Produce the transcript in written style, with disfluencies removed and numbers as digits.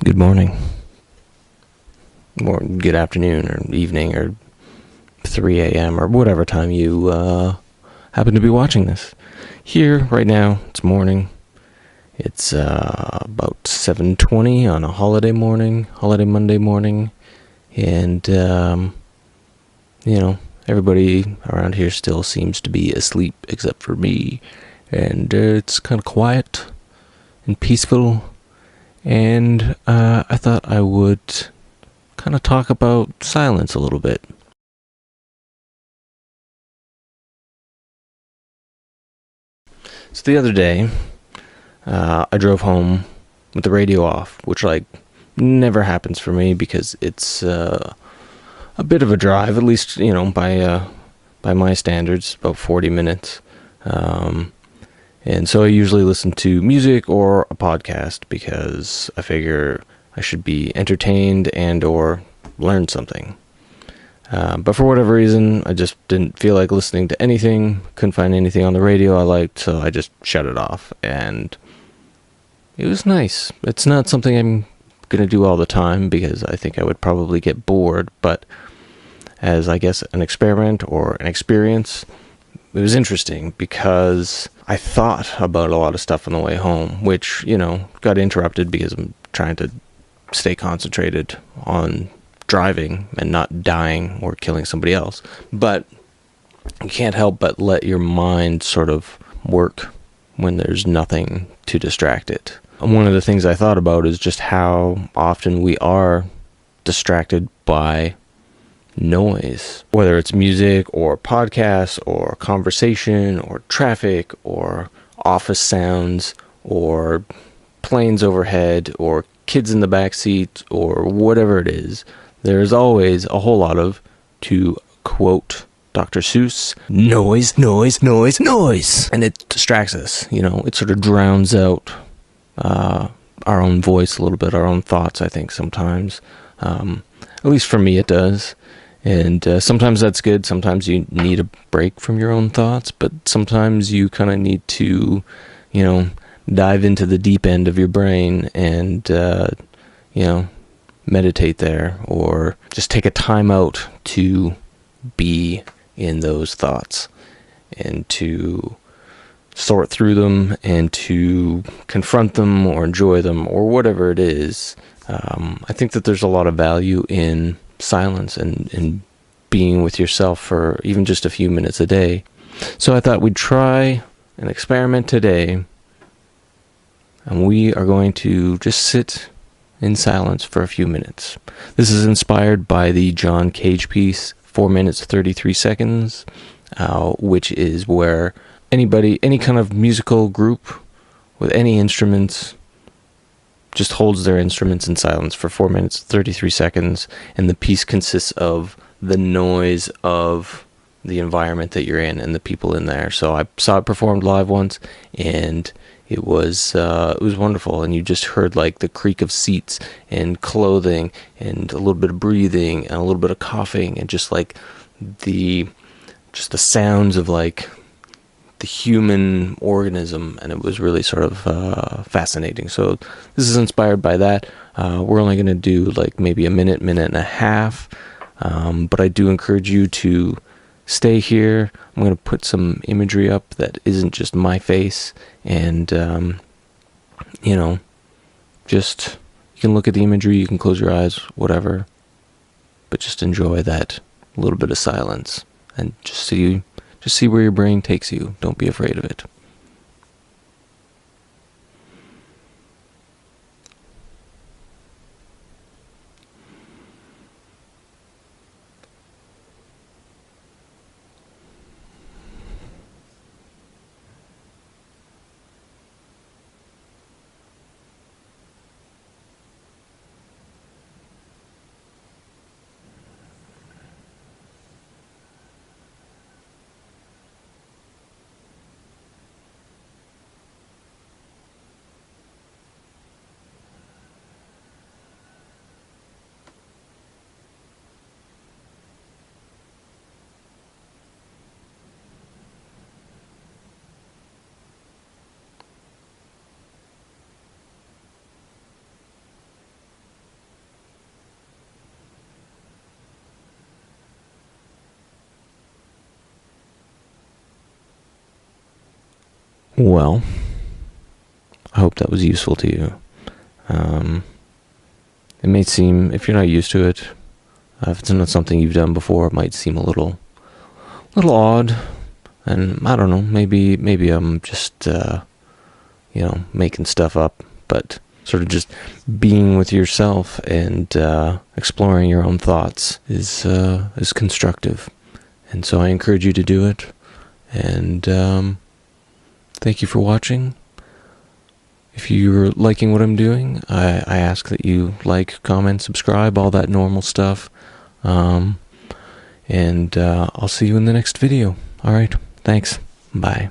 Good morning, or good afternoon, or evening, or 3 a.m., or whatever time you happen to be watching this. Here, right now, it's morning. It's about 7:20 on a holiday Monday morning, and, everybody around here still seems to be asleep except for me, and it's kind of quiet and peaceful, and I thought I would kind of talk about silence a little bit. So the other day, I drove home with the radio off, which never happens for me because it's a bit of a drive, at least by my standards, about 40 minutes. And so I usually listen to music or a podcast because I figure I should be entertained and or learn something. But for whatever reason, I just didn't feel like listening to anything, couldn't find anything on the radio I liked, so I just shut it off, and it was nice. It's not something I'm going to do all the time because I think I would probably get bored, but as I guess an experiment or an experience, it was interesting because I thought about a lot of stuff on the way home, which, got interrupted because I'm trying to stay concentrated on driving and not dying or killing somebody else. But you can't help but let your mind sort of work when there's nothing to distract it. And one of the things I thought about is just how often we are distracted by noise, whether it's music or podcasts or conversation or traffic or office sounds or planes overhead or kids in the back seat or whatever it is. There's always a whole lot of, to quote Dr. Seuss, noise, noise, noise, noise. And it distracts us, it sort of drowns out our own voice a little bit, our own thoughts, I think, sometimes. At least for me it does. And sometimes that's good. Sometimes you need a break from your own thoughts, but sometimes you kind of need to, dive into the deep end of your brain and, meditate there, or just take a time out to be in those thoughts and to sort through them and to confront them or enjoy them or whatever it is. I think that there's a lot of value in silence and being with yourself for even just a few minutes a day. So I thought we'd try an experiment today, and we are going to just sit in silence for a few minutes. This is inspired by the John Cage piece, 4 minutes 33 seconds, which is where any kind of musical group with any instruments just holds their instruments in silence for 4 minutes 33 seconds, and the piece consists of the noise of the environment that you're in and the people in there. So I saw it performed live once, and it was wonderful, and you just heard like the creak of seats and clothing and a little bit of breathing and a little bit of coughing and just the sounds of like the human organism, and it was really sort of fascinating. So this is inspired by that. We're only going to do like maybe a minute and a half, but I do encourage you to stay here. I'm going to put some imagery up that isn't just my face, and just you can look at the imagery, you can close your eyes, whatever, but just enjoy that little bit of silence and just see where your brain takes you. Don't be afraid of it. Well, I hope that was useful to you. It may seem, if you're not used to it, if it's not something you've done before, it might seem a little odd. And I don't know, maybe I'm just, making stuff up, but sort of just being with yourself and exploring your own thoughts is constructive. And so I encourage you to do it. And thank you for watching. If you're liking what I'm doing, I ask that you like, comment, subscribe, all that normal stuff. And I'll see you in the next video. Alright, thanks. Bye.